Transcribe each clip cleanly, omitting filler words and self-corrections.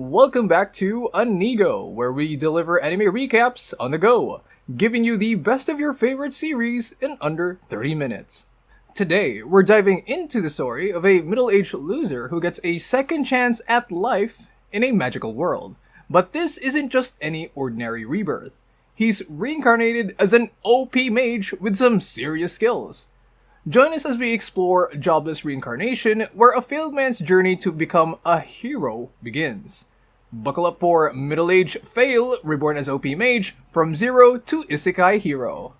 Welcome back to Anigo, where we deliver anime recaps on the go, giving you the best of your favorite series in under 30 minutes. Today, we're diving into the story of a middle-aged loser who gets a second chance at life in a magical world. But this isn't just any ordinary rebirth. He's reincarnated as an OP mage with some serious skills. Join us as we explore Jobless Reincarnation, where a failed man's journey to become a hero begins. Buckle up for middle-aged fail, reborn as OP mage, from zero to Isekai hero.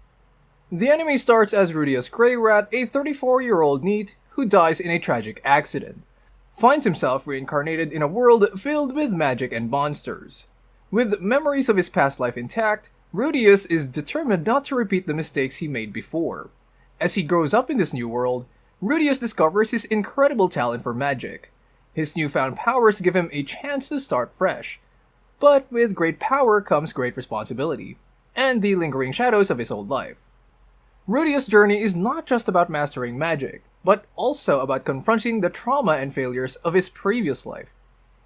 The anime starts as Rudius Greyrat, a 34-year-old NEET who dies in a tragic accident. Finds himself reincarnated in a world filled with magic and monsters. With memories of his past life intact, Rudius is determined not to repeat the mistakes he made before. As he grows up in this new world, Rudius discovers his incredible talent for magic. His newfound powers give him a chance to start fresh. But with great power comes great responsibility, and the lingering shadows of his old life. Rudius' journey is not just about mastering magic, but also about confronting the trauma and failures of his previous life.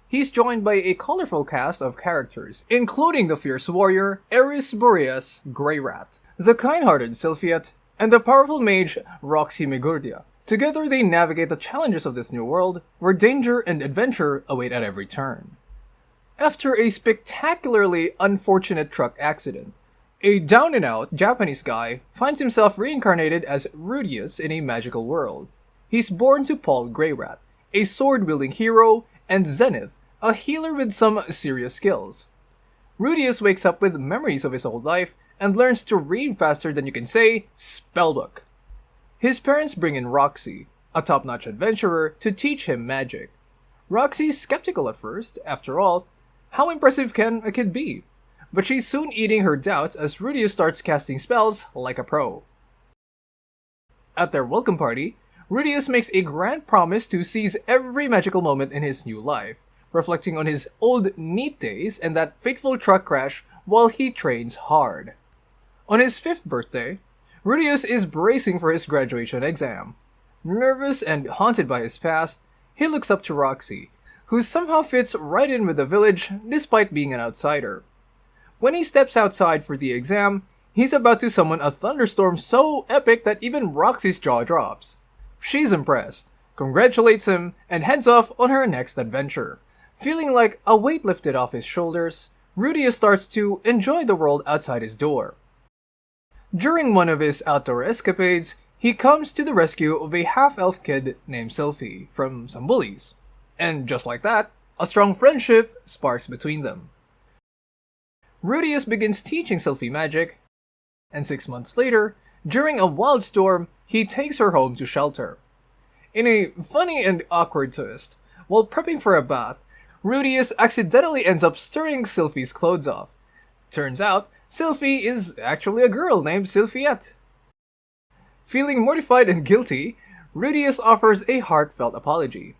He's joined by a colorful cast of characters, including the fierce warrior Eris Boreas Greyrat, the kind-hearted Sylphiet, and the powerful mage Roxy Megurdia. Together they navigate the challenges of this new world, where danger and adventure await at every turn. After a spectacularly unfortunate truck accident, a down-and-out Japanese guy finds himself reincarnated as Rudius in a magical world. He's born to Paul Greyrat, a sword-wielding hero, and Zenith, a healer with some serious skills. Rudius wakes up with memories of his old life and learns to read faster than you can say spellbook. His parents bring in Roxy, a top-notch adventurer, to teach him magic. Roxy's skeptical at first. After all, how impressive can a kid be? But she's soon eating her doubts as Rudius starts casting spells like a pro. At their welcome party, Rudius makes a grand promise to seize every magical moment in his new life, reflecting on his old NEET days and that fateful truck crash while he trains hard. On his 5th birthday, Rudius is bracing for his graduation exam. Nervous and haunted by his past, he looks up to Roxy, who somehow fits right in with the village despite being an outsider. When he steps outside for the exam, he's about to summon a thunderstorm so epic that even Roxy's jaw drops. She's impressed, congratulates him, and heads off on her next adventure. Feeling like a weight lifted off his shoulders, Rudius starts to enjoy the world outside his door. During one of his outdoor escapades, he comes to the rescue of a half-elf kid named Sylphie from some bullies. And just like that, a strong friendship sparks between them. Rudius begins teaching Sylphie magic, and 6 months later, during a wild storm, he takes her home to shelter. In a funny and awkward twist, while prepping for a bath, Rudius accidentally ends up stirring Sylphie's clothes off. Turns out, Sylphie is actually a girl named Sylphiet. Feeling mortified and guilty, Rudius offers a heartfelt apology.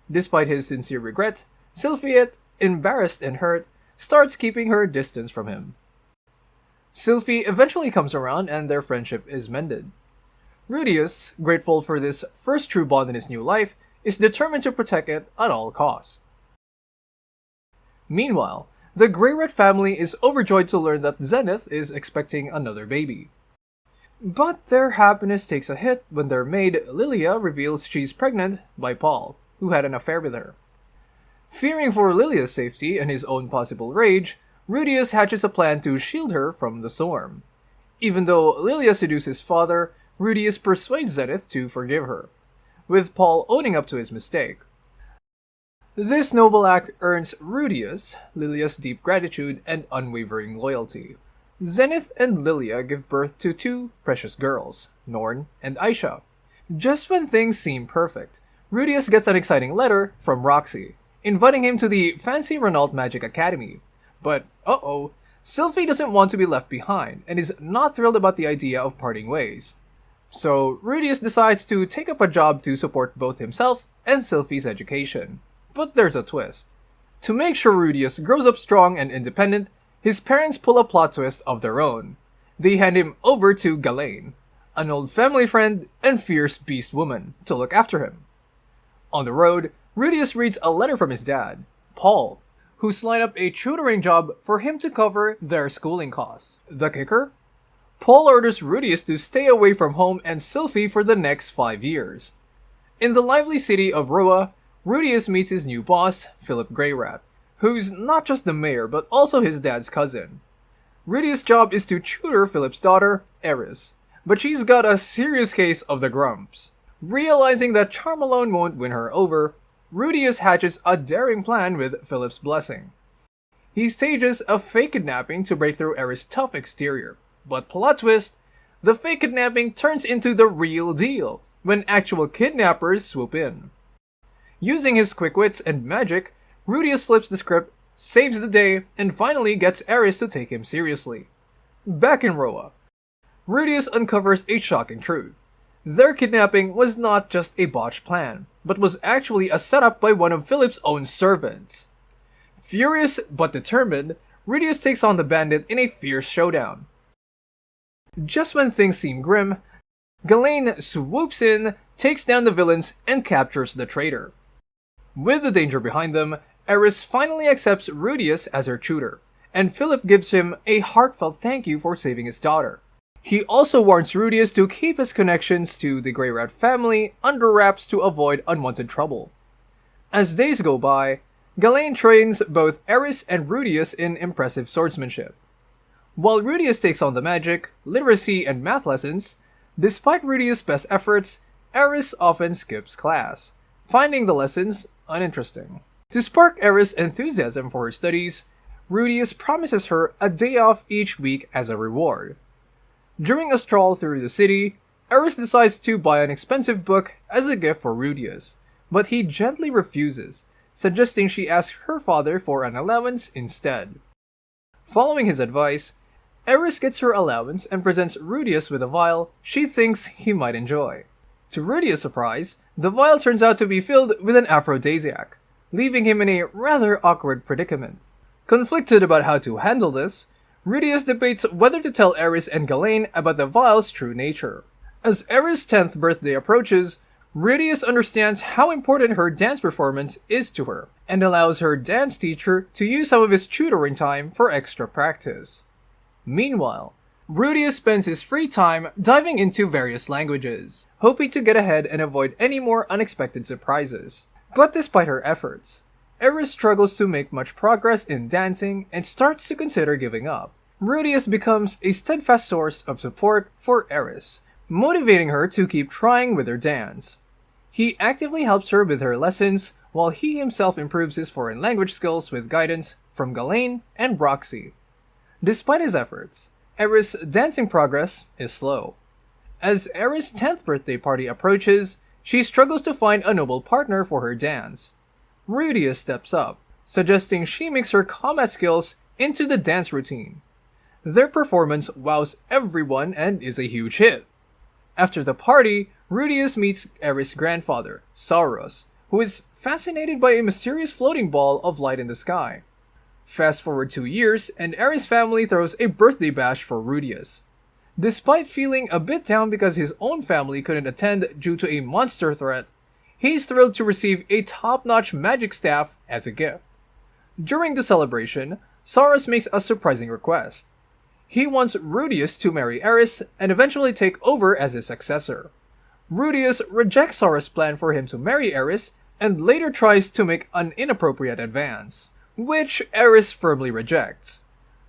Despite his sincere regret, Sylphiet, embarrassed and hurt, starts keeping her distance from him. Sylphie eventually comes around and their friendship is mended. Rudius, grateful for this first true bond in his new life, is determined to protect it at all costs. Meanwhile, the Greyrat family is overjoyed to learn that Zenith is expecting another baby. But their happiness takes a hit when their maid Lilia reveals she's pregnant by Paul, who had an affair with her. Fearing for Lilia's safety and his own possible rage, Rudius hatches a plan to shield her from the storm. Even though Lilia seduces his father, Rudius persuades Zenith to forgive her, with Paul owning up to his mistake. This noble act earns Rudius Lilia's deep gratitude and unwavering loyalty. Zenith and Lilia give birth to 2 precious girls, Norn and Aisha. Just when things seem perfect, Rudius gets an exciting letter from Roxy, inviting him to the fancy Renault Magic Academy. But, Sylphie doesn't want to be left behind and is not thrilled about the idea of parting ways. So, Rudius decides to take up a job to support both himself and Sylphie's education. But there's a twist. To make sure Rudius grows up strong and independent, his parents pull a plot twist of their own. They hand him over to Ghislaine, an old family friend and fierce beast woman, to look after him. On the road, Rudius reads a letter from his dad, Paul, who's lined up a tutoring job for him to cover their schooling costs. The kicker? Paul orders Rudius to stay away from home and Sylphie for the next 5 years. In the lively city of Roa, Rudius meets his new boss, Philip Greyrat, who's not just the mayor but also his dad's cousin. Rudius' job is to tutor Philip's daughter, Eris, but she's got a serious case of the grumps. Realizing that charm alone won't win her over, Rudius hatches a daring plan with Philip's blessing. He stages a fake kidnapping to break through Eris' tough exterior, but plot twist, the fake kidnapping turns into the real deal when actual kidnappers swoop in. Using his quick wits and magic, Rudius flips the script, saves the day, and finally gets Eris to take him seriously. Back in Roa, Rudius uncovers a shocking truth. Their kidnapping was not just a botched plan, but was actually a setup by one of Philip's own servants. Furious but determined, Rudius takes on the bandit in a fierce showdown. Just when things seem grim, Ghislaine swoops in, takes down the villains, and captures the traitor. With the danger behind them, Eris finally accepts Rudius as her tutor, and Philip gives him a heartfelt thank you for saving his daughter. He also warns Rudius to keep his connections to the Greyrat family under wraps to avoid unwanted trouble. As days go by, Ghislaine trains both Eris and Rudius in impressive swordsmanship. While Rudius takes on the magic, literacy, and math lessons, despite Rudius' best efforts, Eris often skips class, finding the lessons uninteresting. To spark Eris' enthusiasm for her studies, Rudius promises her a day off each week as a reward. During a stroll through the city, Eris decides to buy an expensive book as a gift for Rudius, but he gently refuses, suggesting she ask her father for an allowance instead. Following his advice, Eris gets her allowance and presents Rudius with a vial she thinks he might enjoy. To Rudius' surprise, the vial turns out to be filled with an aphrodisiac, leaving him in a rather awkward predicament. Conflicted about how to handle this, Rudius debates whether to tell Eris and Ghislaine about the vial's true nature. As Eris' 10th birthday approaches, Rudius understands how important her dance performance is to her, and allows her dance teacher to use some of his tutoring time for extra practice. Meanwhile, Rudius spends his free time diving into various languages, hoping to get ahead and avoid any more unexpected surprises. But despite her efforts, Eris struggles to make much progress in dancing and starts to consider giving up. Rudius becomes a steadfast source of support for Eris, motivating her to keep trying with her dance. He actively helps her with her lessons, while he himself improves his foreign language skills with guidance from Ghislaine and Roxy. Despite his efforts, Eris' dancing progress is slow. As Eris' 10th birthday party approaches, she struggles to find a noble partner for her dance. Rudius steps up, suggesting she mix her combat skills into the dance routine. Their performance wows everyone and is a huge hit. After the party, Rudius meets Eris' grandfather, Saros, who is fascinated by a mysterious floating ball of light in the sky. Fast forward 2 years, and Eris' family throws a birthday bash for Rudius. Despite feeling a bit down because his own family couldn't attend due to a monster threat, he's thrilled to receive a top-notch magic staff as a gift. During the celebration, Saros makes a surprising request. He wants Rudius to marry Eris and eventually take over as his successor. Rudius rejects Saros' plan for him to marry Eris and later tries to make an inappropriate advance, which Eris firmly rejects.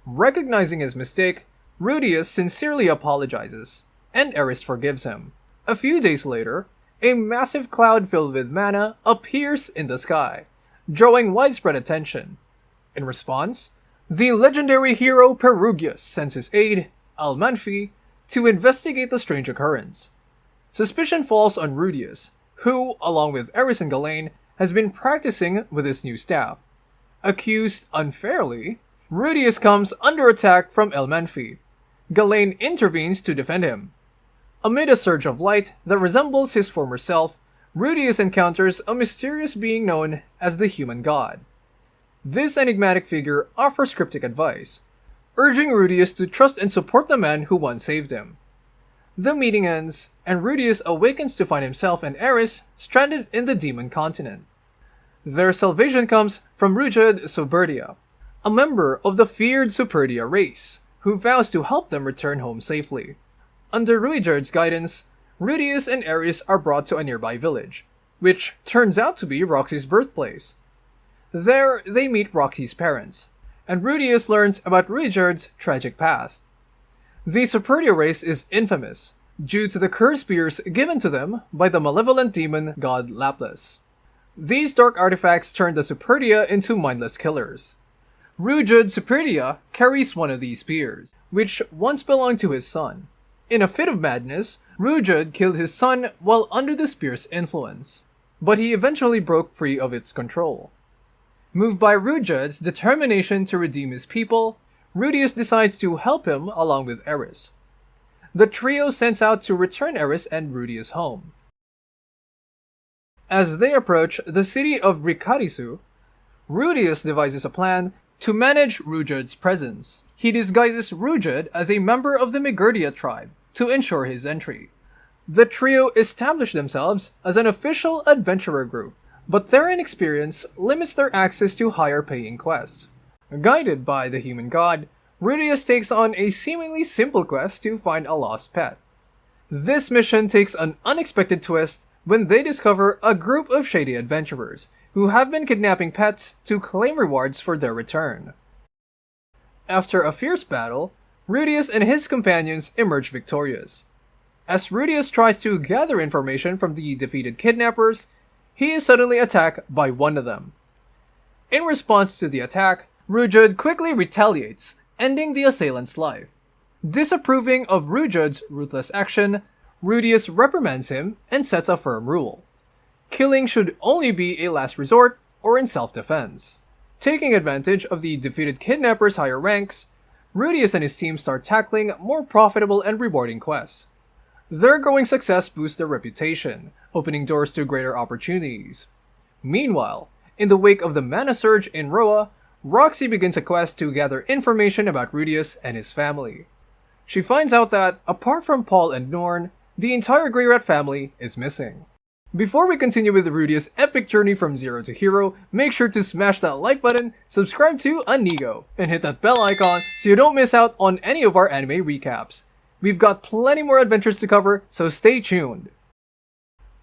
Recognizing his mistake, Rudius sincerely apologizes, and Eris forgives him. A few days later, a massive cloud filled with mana appears in the sky, drawing widespread attention. In response, the legendary hero Perugius sends his aide, Almanfi, to investigate the strange occurrence. Suspicion falls on Rudius, who, along with Eris and Ghislaine, has been practicing with his new staff. Accused unfairly, Rudius comes under attack from Almanfi. Ghislaine intervenes to defend him. Amid a surge of light that resembles his former self, Rudius encounters a mysterious being known as the Human God. This enigmatic figure offers cryptic advice, urging Rudius to trust and support the man who once saved him. The meeting ends, and Rudius awakens to find himself and Eris stranded in the Demon Continent. Their salvation comes from Rujud Soberdia, a member of the feared Superdia race, who vows to help them return home safely. Under Ruijard's guidance, Rudius and Ares are brought to a nearby village, which turns out to be Roxy's birthplace. There, they meet Roxy's parents, and Rudius learns about Ruijard's tragic past. The Superdia race is infamous, due to the curse spears given to them by the malevolent demon god Laplace. These dark artifacts turn the Superdia into mindless killers. Rujud Superdia carries one of these spears, which once belonged to his son. In a fit of madness, Rujud killed his son while under the spear's influence, but he eventually broke free of its control. Moved by Rujud's determination to redeem his people, Rudius decides to help him along with Ares. The trio sets out to return Ares and Rudius home. As they approach the city of Rikarisu, Rudius devises a plan to manage Rujud's presence. He disguises Rujud as a member of the Megurdia tribe to ensure his entry. The trio establish themselves as an official adventurer group, but their inexperience limits their access to higher-paying quests. Guided by the human god, Rudius takes on a seemingly simple quest to find a lost pet. This mission takes an unexpected twist when they discover a group of shady adventurers who have been kidnapping pets to claim rewards for their return. After a fierce battle, Rudius and his companions emerge victorious. As Rudius tries to gather information from the defeated kidnappers, he is suddenly attacked by one of them. In response to the attack, Rujud quickly retaliates, ending the assailant's life. Disapproving of Rujud's ruthless action, Rudius reprimands him and sets a firm rule. Killing should only be a last resort or in self-defense. Taking advantage of the defeated kidnappers' higher ranks, Rudius and his team start tackling more profitable and rewarding quests. Their growing success boosts their reputation, opening doors to greater opportunities. Meanwhile, in the wake of the mana surge in Roa, Roxy begins a quest to gather information about Rudius and his family. She finds out that, apart from Paul and Norn, the entire Grey Rat family is missing. Before we continue with Rudius' epic journey from zero to hero, make sure to smash that like button, subscribe to Anigo, and hit that bell icon so you don't miss out on any of our anime recaps. We've got plenty more adventures to cover, so stay tuned.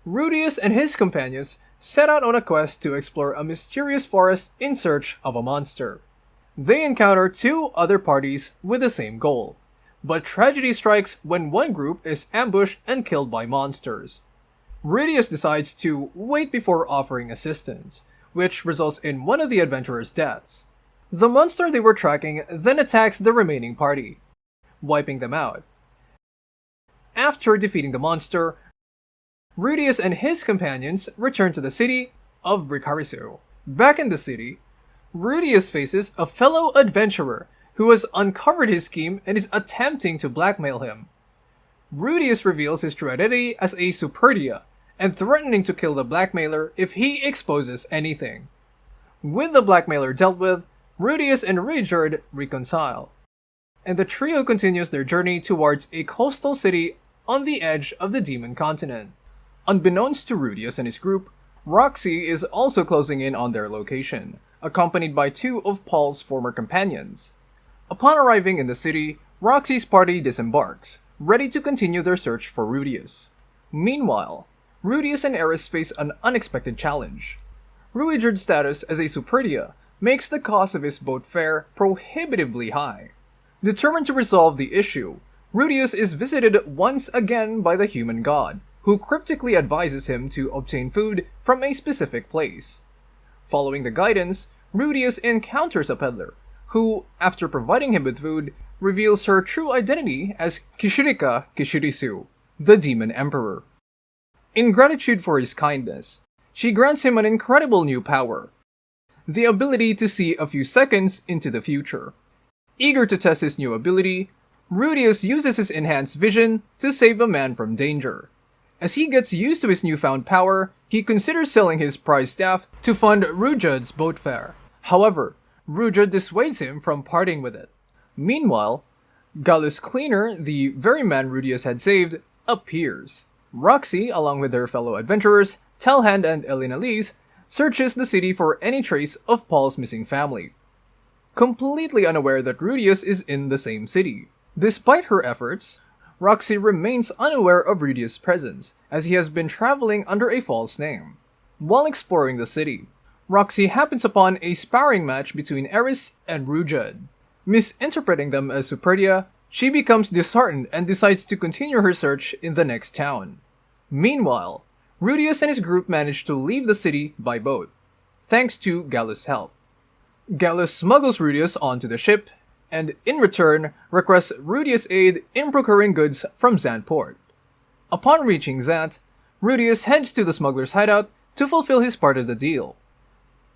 Rudius and his companions set out on a quest to explore a mysterious forest in search of a monster. They encounter two other parties with the same goal, but tragedy strikes when one group is ambushed and killed by monsters. Rudius decides to wait before offering assistance, which results in one of the adventurers' deaths. The monster they were tracking then attacks the remaining party, wiping them out. After defeating the monster, Rudius and his companions return to the city of Rikarisu. Back in the city, Rudius faces a fellow adventurer who has uncovered his scheme and is attempting to blackmail him. Rudius reveals his true identity as a Superdia and threatening to kill the blackmailer if he exposes anything. With the blackmailer dealt with, Rudius and Ruijard reconcile, and the trio continues their journey towards a coastal city on the edge of the Demon Continent. Unbeknownst to Rudius and his group, Roxy is also closing in on their location, accompanied by two of Paul's former companions. Upon arriving in the city, Roxy's party disembarks, ready to continue their search for Rudius. Meanwhile, Rudius and Ares face an unexpected challenge. Ruijard's status as a Superdia makes the cost of his boat fare prohibitively high. Determined to resolve the issue, Rudius is visited once again by the human god, who cryptically advises him to obtain food from a specific place. Following the guidance, Rudius encounters a peddler, who, after providing him with food, reveals her true identity as Kishirika Kishirisu, the Demon Emperor. In gratitude for his kindness, she grants him an incredible new power, the ability to see a few seconds into the future. Eager to test his new ability, Rudius uses his enhanced vision to save a man from danger. As he gets used to his newfound power, he considers selling his prized staff to fund Rujud's boat fare. However, Rujud dissuades him from parting with it. Meanwhile, Gallus Cleaner, the very man Rudius had saved, appears. Roxy, along with her fellow adventurers, Telhand and Elinalise, searches the city for any trace of Paul's missing family. Completely unaware that Rudius is in the same city. Despite her efforts, Roxy remains unaware of Rudius' presence, as he has been traveling under a false name. While exploring the city, Roxy happens upon a sparring match between Eris and Rujud. Misinterpreting them as Superdia, she becomes disheartened and decides to continue her search in the next town. Meanwhile, Rudius and his group manage to leave the city by boat, thanks to Gallus' help. Gallus smuggles Rudius onto the ship, and in return requests Rudius' aid in procuring goods from Zantport. Upon reaching Zant, Rudius heads to the smuggler's hideout to fulfill his part of the deal.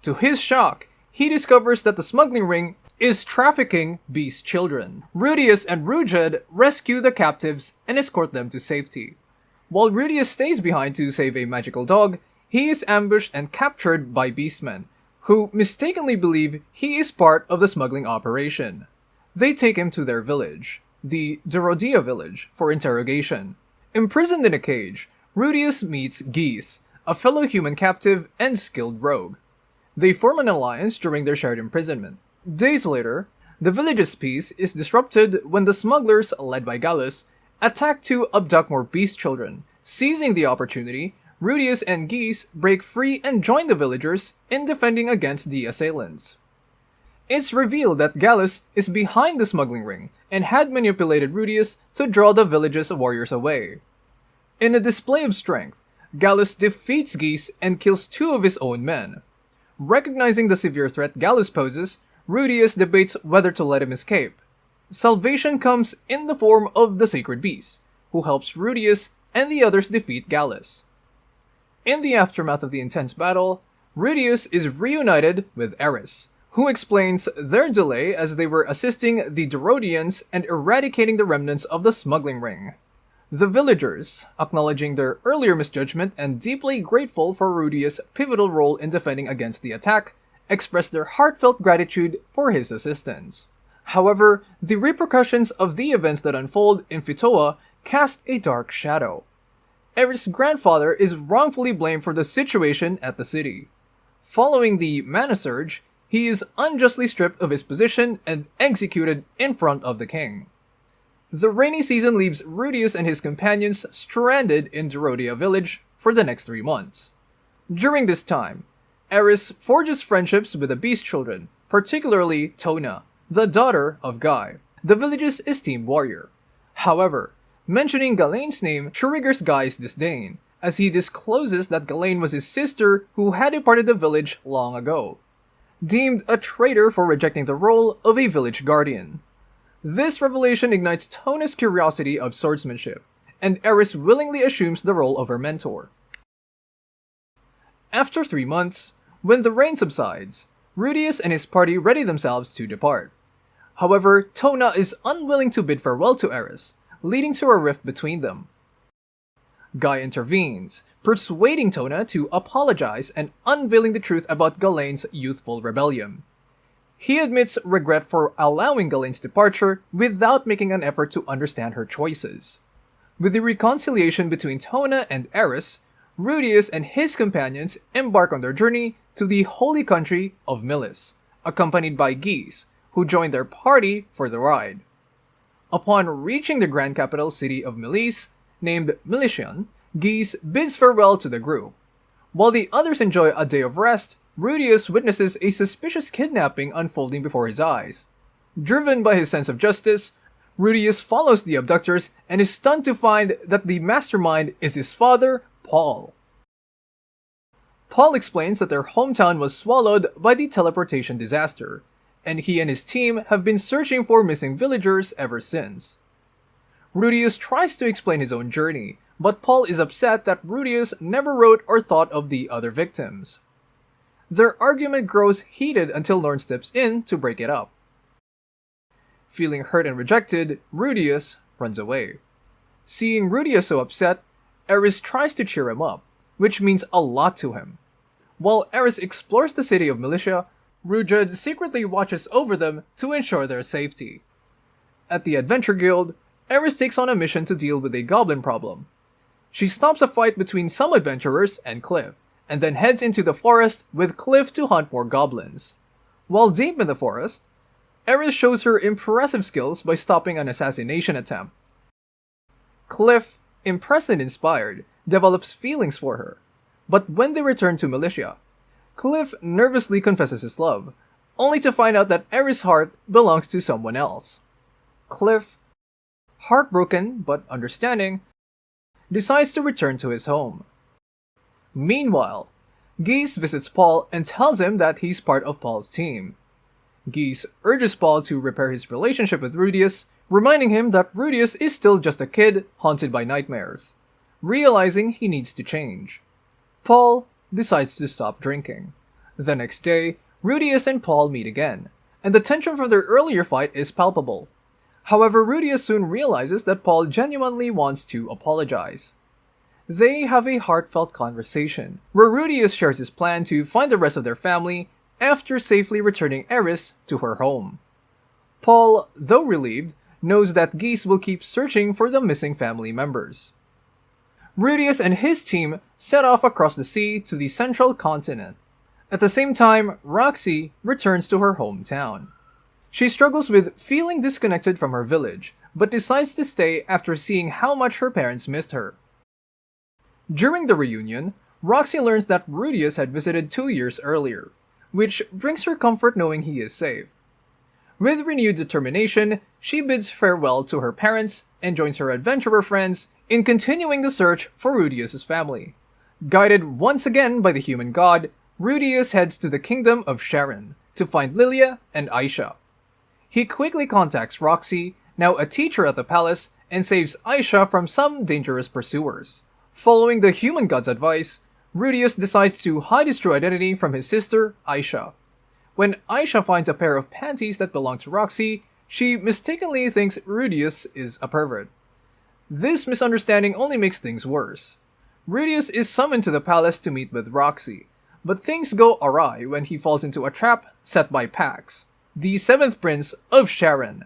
To his shock, he discovers that the smuggling ring is trafficking beast children. Rudius and Rujud rescue the captives and escort them to safety. While Rudius stays behind to save a magical dog, he is ambushed and captured by beastmen, who mistakenly believe he is part of the smuggling operation. They take him to their village, the Dorodia village, for interrogation. Imprisoned in a cage, Rudius meets Geese, a fellow human captive and skilled rogue. They form an alliance during their shared imprisonment. Days later, the village's peace is disrupted when the smugglers, led by Gallus, attack to abduct more beast children. Seizing the opportunity, Rudius and Geese break free and join the villagers in defending against the assailants. It's revealed that Gallus is behind the smuggling ring and had manipulated Rudius to draw the village's warriors away. In a display of strength, Gallus defeats Geese and kills 2 of his own men. Recognizing the severe threat Gallus poses, Rudius debates whether to let him escape. Salvation comes in the form of the Sacred Beast, who helps Rudius and the others defeat Gallus. In the aftermath of the intense battle, Rudius is reunited with Eris, who explains their delay as they were assisting the Dorodians and eradicating the remnants of the smuggling ring. The villagers, acknowledging their earlier misjudgment and deeply grateful for Rudius' pivotal role in defending against the attack, express their heartfelt gratitude for his assistance. However, the repercussions of the events that unfold in Fitoa cast a dark shadow. Eris' grandfather is wrongfully blamed for the situation at the city. Following the Mana Surge, he is unjustly stripped of his position and executed in front of the king. The rainy season leaves Rudius and his companions stranded in Dorodia village for the next 3 months. During this time, Eris forges friendships with the beast children, particularly Tona, the daughter of Guy, the village's esteemed warrior. However, mentioning Galane's name triggers Guy's disdain, as he discloses that Galane was his sister who had departed the village long ago, deemed a traitor for rejecting the role of a village guardian. This revelation ignites Tona's curiosity of swordsmanship, and Eris willingly assumes the role of her mentor. After 3 months, when the rain subsides, Rudius and his party ready themselves to depart. However, Tona is unwilling to bid farewell to Eris, leading to a rift between them. Guy intervenes, persuading Tona to apologize and unveiling the truth about Galane's youthful rebellion. He admits regret for allowing Galane's departure without making an effort to understand her choices. With the reconciliation between Tona and Eris, Rudius and his companions embark on their journey to the holy country of Milis, accompanied by Geese, who join their party for the ride. Upon reaching the grand capital city of Milis, named Militian, Geese bids farewell to the group. While the others enjoy a day of rest, Rudius witnesses a suspicious kidnapping unfolding before his eyes. Driven by his sense of justice, Rudius follows the abductors and is stunned to find that the mastermind is his father, Paul. Paul explains that their hometown was swallowed by the teleportation disaster, and he and his team have been searching for missing villagers ever since. Rudius tries to explain his own journey, but Paul is upset that Rudius never wrote or thought of the other victims. Their argument grows heated until Lorne steps in to break it up. Feeling hurt and rejected, Rudius runs away. Seeing Rudius so upset, Eris tries to cheer him up, which means a lot to him. While Eris explores the city of Militia, Rujud secretly watches over them to ensure their safety. At the Adventure Guild, Eris takes on a mission to deal with a goblin problem. She stops a fight between some adventurers and Cliff, and then heads into the forest with Cliff to hunt more goblins. While deep in the forest, Eris shows her impressive skills by stopping an assassination attempt. Cliff, impressed and inspired, develops feelings for her. But when they return to Militia, Cliff nervously confesses his love, only to find out that Eris' heart belongs to someone else. Cliff, heartbroken but understanding, decides to return to his home. Meanwhile, Geese visits Paul and tells him that he's part of Paul's team. Geese urges Paul to repair his relationship with Rudius, reminding him that Rudius is still just a kid haunted by nightmares, realizing he needs to change. Paul decides to stop drinking. The next day, Rudius and Paul meet again, and the tension from their earlier fight is palpable. However, Rudius soon realizes that Paul genuinely wants to apologize. They have a heartfelt conversation, where Rudius shares his plan to find the rest of their family after safely returning Eris to her home. Paul, though relieved, knows that Geese will keep searching for the missing family members. Rudius and his team set off across the sea to the central continent. At the same time, Roxy returns to her hometown. She struggles with feeling disconnected from her village, but decides to stay after seeing how much her parents missed her. During the reunion, Roxy learns that Rudius had visited 2 years earlier, which brings her comfort knowing he is safe. With renewed determination, she bids farewell to her parents and joins her adventurer friends in continuing the search for Rudius' family. Guided once again by the human god, Rudius heads to the kingdom of Sharon to find Lilia and Aisha. He quickly contacts Roxy, now a teacher at the palace, and saves Aisha from some dangerous pursuers. Following the human god's advice, Rudius decides to hide his true identity from his sister, Aisha. When Aisha finds a pair of panties that belong to Roxy, she mistakenly thinks Rudius is a pervert. This misunderstanding only makes things worse. Rudius is summoned to the palace to meet with Roxy, but things go awry when he falls into a trap set by Pax, the 7th prince of Sharon.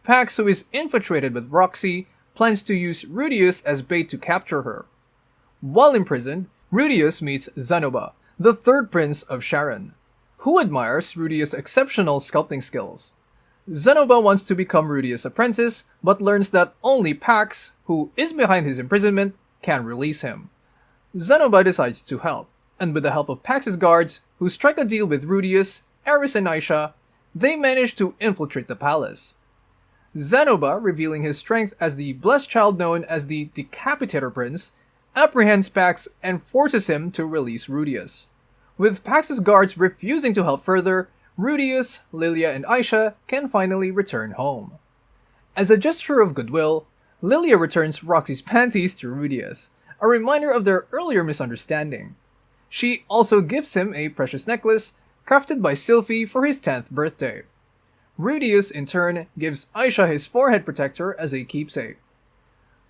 Pax, who is infatuated with Roxy, plans to use Rudius as bait to capture her. While imprisoned, Rudius meets Zanoba, the 3rd prince of Sharon, who admires Rudius' exceptional sculpting skills. Zanoba wants to become Rudius' apprentice, but learns that only Pax, who is behind his imprisonment, can release him. Zanoba decides to help, and with the help of Pax's guards, who strike a deal with Rudius, Eris and Aisha, they manage to infiltrate the palace. Zanoba, revealing his strength as the blessed child known as the Decapitator Prince, apprehends Pax and forces him to release Rudius. With Pax's guards refusing to help further, Rudius, Lilia, and Aisha can finally return home. As a gesture of goodwill, Lilia returns Roxy's panties to Rudius, a reminder of their earlier misunderstanding. She also gifts him a precious necklace crafted by Sylphie for his 10th birthday. Rudius, in turn, gives Aisha his forehead protector as a keepsake.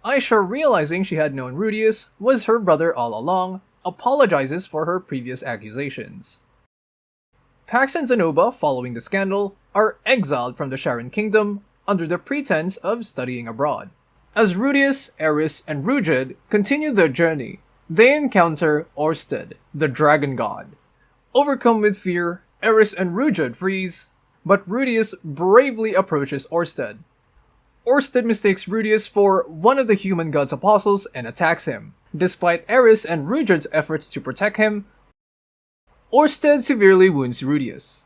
Aisha, realizing she had known Rudius was her brother all along, apologizes for her previous accusations. Pax and Zanoba, following the scandal, are exiled from the Sharon Kingdom under the pretense of studying abroad. As Rudius, Eris, and Rujid continue their journey, they encounter Orsted, the dragon god. Overcome with fear, Eris and Rujid freeze, but Rudius bravely approaches Orsted. Orsted mistakes Rudius for one of the human god's apostles and attacks him. Despite Eris and Rujid's efforts to protect him, Orsted severely wounds Rudius.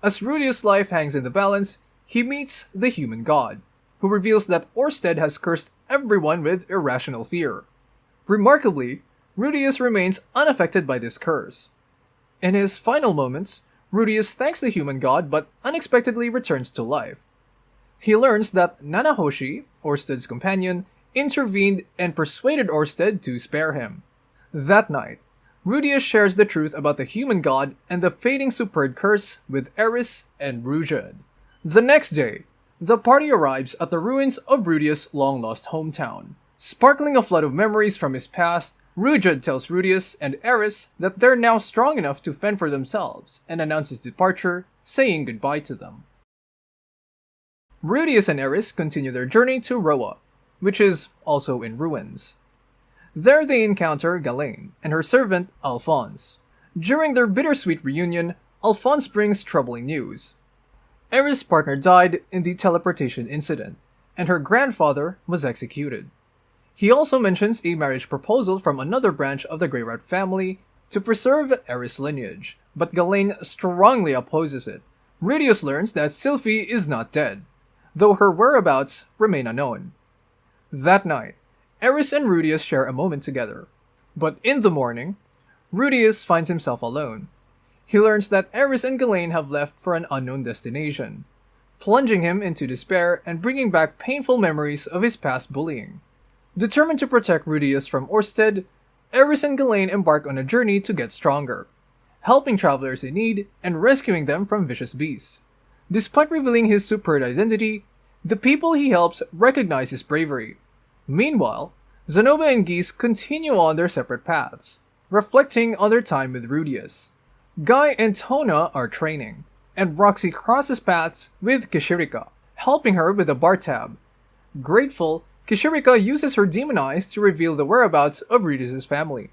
As Rudius' life hangs in the balance, he meets the human god, who reveals that Orsted has cursed everyone with irrational fear. Remarkably, Rudius remains unaffected by this curse. In his final moments, Rudius thanks the human god but unexpectedly returns to life. He learns that Nanahoshi, Orsted's companion, intervened and persuaded Orsted to spare him. That night, Rudius shares the truth about the human god and the fading superb curse with Eris and Rujid. The next day, the party arrives at the ruins of Rudius' long-lost hometown. Sparkling a flood of memories from his past, Rujid tells Rudius and Eris that they're now strong enough to fend for themselves and announces departure, saying goodbye to them. Rudius and Eris continue their journey to Roa, which is also in ruins. There they encounter Ghislaine and her servant Alphonse. During their bittersweet reunion, Alphonse brings troubling news. Eris' partner died in the teleportation incident, and her grandfather was executed. He also mentions a marriage proposal from another branch of the Grey Rat family to preserve Eris' lineage, but Ghislaine strongly opposes it. Rudius learns that Sylphie is not dead, though her whereabouts remain unknown. That night, Eris and Rudius share a moment together, but in the morning, Rudius finds himself alone. He learns that Eris and Ghislaine have left for an unknown destination, plunging him into despair and bringing back painful memories of his past bullying. Determined to protect Rudius from Orsted, Eris and Ghislaine embark on a journey to get stronger, helping travelers in need and rescuing them from vicious beasts. Despite revealing his superb identity, the people he helps recognize his bravery. Meanwhile, Zenobia and Geese continue on their separate paths, reflecting on their time with Rudius. Guy and Tona are training, and Roxy crosses paths with Kishirika, helping her with a bar tab. Grateful, Kishirika uses her demon eyes to reveal the whereabouts of Rudius' family.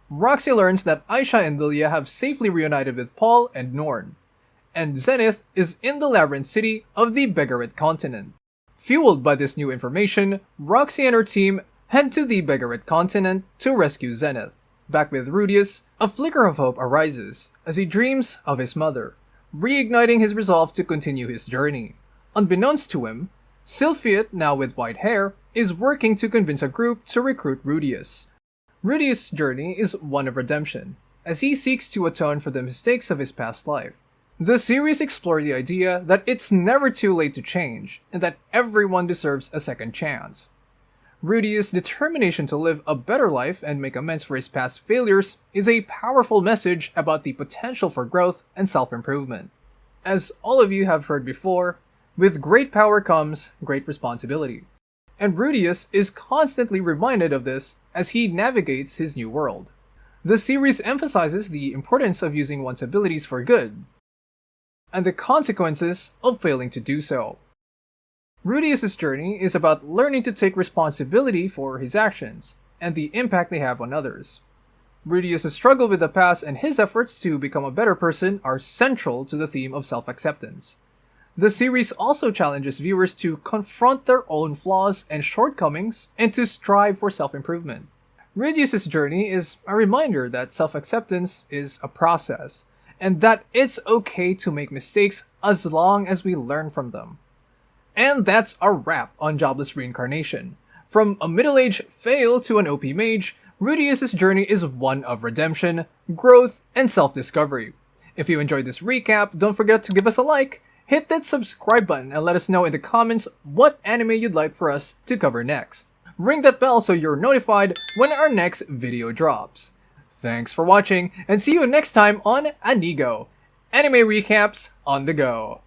Roxy learns that Aisha and Lilia have safely reunited with Paul and Norn, and Zenith is in the labyrinth city of the Begarit continent. Fueled by this new information, Roxy and her team head to the Begarit continent to rescue Zenith. Back with Rudius, a flicker of hope arises as he dreams of his mother, reigniting his resolve to continue his journey. Unbeknownst to him, Sylphie, now with white hair, is working to convince a group to recruit Rudius. Rudius' journey is one of redemption, as he seeks to atone for the mistakes of his past life. The series explores the idea that it's never too late to change, and that everyone deserves a second chance. Rudius' determination to live a better life and make amends for his past failures is a powerful message about the potential for growth and self-improvement. As all of you have heard before, with great power comes great responsibility. And Rudius is constantly reminded of this as he navigates his new world. The series emphasizes the importance of using one's abilities for good, and the consequences of failing to do so. Rudius' journey is about learning to take responsibility for his actions, and the impact they have on others. Rudius' struggle with the past and his efforts to become a better person are central to the theme of self-acceptance. The series also challenges viewers to confront their own flaws and shortcomings and to strive for self-improvement. Rudius' journey is a reminder that self-acceptance is a process, and that it's okay to make mistakes as long as we learn from them. And that's a wrap on Jobless Reincarnation. From a middle-aged fail to an OP mage, Rudius' journey is one of redemption, growth, and self-discovery. If you enjoyed this recap, don't forget to give us a like, hit that subscribe button, and let us know in the comments what anime you'd like for us to cover next. Ring that bell so you're notified when our next video drops. Thanks for watching, and see you next time on Anigo, anime recaps on the go.